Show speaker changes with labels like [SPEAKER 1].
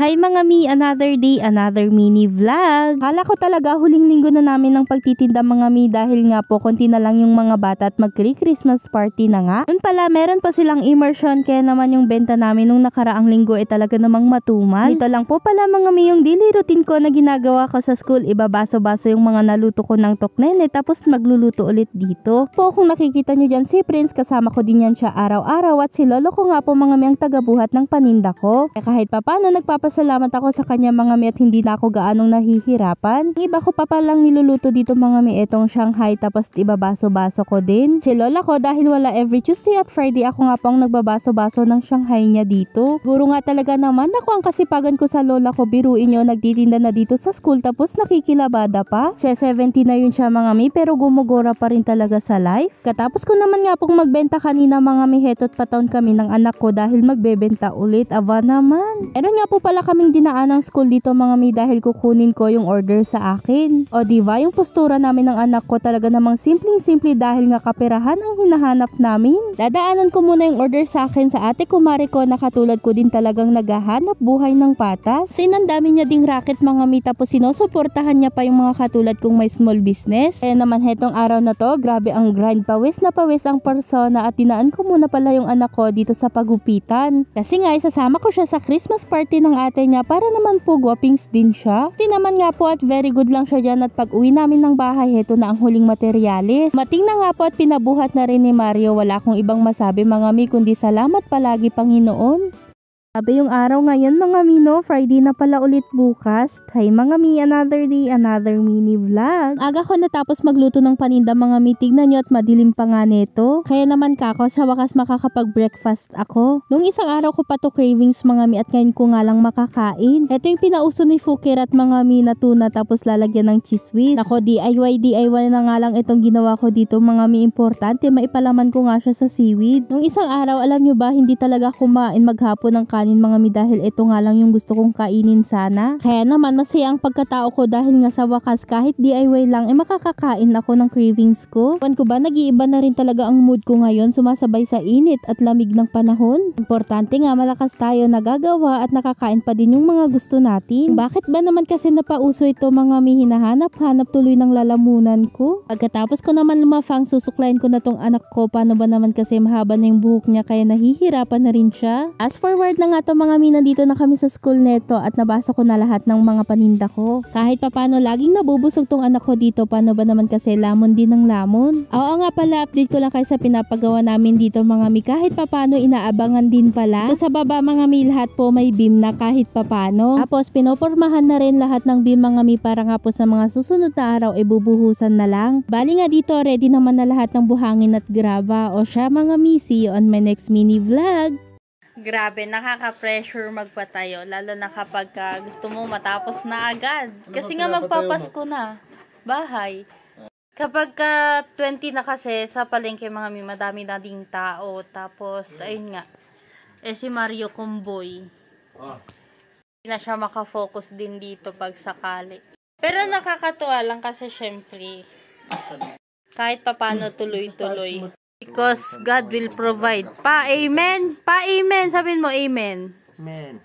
[SPEAKER 1] Hi mga mi, another day, another mini vlog. Kala ko talaga huling linggo na namin ng pagtitinda mga mi dahil nga po konti na lang yung mga bata at mag-Christmas party na nga. Nun pala meron pa silang immersion kaya naman yung benta namin nung nakaraang linggo ay talaga namang matumal. Dito lang po pala mga mi yung daily routine ko na ginagawa ko sa school. Ibabaso-baso yung mga naluto ko ng toknene tapos magluluto ulit dito. Po kung nakikita nyo dyan si Prince, kasama ko din yan siya araw-araw at si lolo ko nga po mga mi ang tagabuhat ng paninda ko. Kaya kahit papano nagpapasalamat ako sa kanya mga mi at hindi na ako gaanong nahihirapan. Ang iba ko pa palang niluluto dito mga mi etong Shanghai tapos ibabaso-baso ko din. Si lola ko dahil wala every Tuesday at Friday ako nga pong nagbabaso-baso ng Shanghai niya dito. Guro nga talaga naman ako ang kasipagan ko sa lola ko, biruin nyo nagtitinda na dito sa school tapos nakikilabada pa. Sa 70 na yun siya mga mi pero gumugora pa rin talaga sa life. Katapos ko naman nga pong magbenta kanina mga mi, heto't pataon kami ng anak ko dahil magbebenta ulit. Aba naman. Meron nga po pala kaming dinaan ng school dito mga mi dahil kukunin ko yung order sa akin. O diba yung postura namin ng anak ko talaga namang simpleng-simple dahil nga kaperahan ang hinahanap namin. Dadaanan ko muna yung order sa akin sa ate kumare ko na katulad ko din talagang naghahanap buhay ng patas. Sinandami niya ding racket mga mi tapos sinusuportahan niya pa yung mga katulad kong may small business. Kaya naman hetong araw na to, grabe ang grind, pawis na pawis ang persona at dinaan ko muna pala yung anak ko dito sa pagupitan. Kasi nga isasama ko siya sa Christmas party ng ate niya para naman po guwapings din siya. Tinaman nga po at very good lang siya dyan at pag uwi namin ng bahay, heto na ang huling materyales. Mating na nga po at pinabuhat na rin ni Mario. Wala akong ibang masabi mga mi kundi salamat palagi Panginoon. Sabi yung araw ngayon mga mi no, Friday na pala ulit bukas. Hi mga mi, another day, another mini vlog. Aga ko natapos magluto ng paninda mga mi, tignan nyo at madilim pa nga neto. Kaya naman kako, sa wakas makakapag-breakfast ako. Nung isang araw ko pa to cravings mga mi at ngayon ko nga lang makakain. Ito yung pinauso ni Fukir at mga mi na tuna tapos lalagyan ng cheese whiz. Nako, DIY na nga lang itong ginawa ko dito mga mi, importante maipalaman ko nga siya sa seaweed. Nung isang araw, alam nyo ba, hindi talaga kumain maghapon ng kanin mga mi dahil ito nga lang yung gusto kong kainin sana. Kaya naman masaya ang pagkatao ko dahil nga sa wakas kahit DIY lang makakakain ako ng cravings ko. Pan ko ba, nag-iiba na rin talaga ang mood ko ngayon, sumasabay sa init at lamig ng panahon. Importante nga malakas tayo, nagagawa at nakakain pa din yung mga gusto natin. Bakit ba naman kasi napauso ito mga mi, hinahanap-hanap tuloy ng lalamunan ko. Pagkatapos ko naman lumafang, susuklayin ko na tong anak ko. Paano ba naman kasi mahaba na yung buhok niya kaya nahihirapan na rin siya. As forward na nga to mga mi, nandito na kami sa school neto at nabasa ko na lahat ng mga paninda ko. Kahit papano laging nabubusog tong anak ko dito, paano ba naman kasi lamon din ng lamon. Oo nga pala, update ko lang kayo sa pinapagawa namin dito mga mi, kahit papano inaabangan din pala. Ito sa baba mga mi, lahat po may beam na kahit papano. Tapos pinopormahan na rin lahat ng beam mga mi para nga po sa mga susunod na araw bubuhusan na lang. Bali nga dito ready naman na lahat ng buhangin at graba. O siya mga mi, see you on my next mini vlog. Grabe, nakaka-pressure magpatayo, lalo na kapag gusto mo matapos na agad. Kasi nga magpapasko na, bahay. Kapag 20 na kasi sa palengke mga mi, madami na ding tao. Tapos, ayun nga, si Mario Kumboy. Hindi na siya makafocus din dito pag sakali. Pero nakakatuwa lang kasi syempre, kahit papano tuloy-tuloy. Because God will provide. Pa, amen? Pa, amen. Sabihin mo, amen.
[SPEAKER 2] Amen.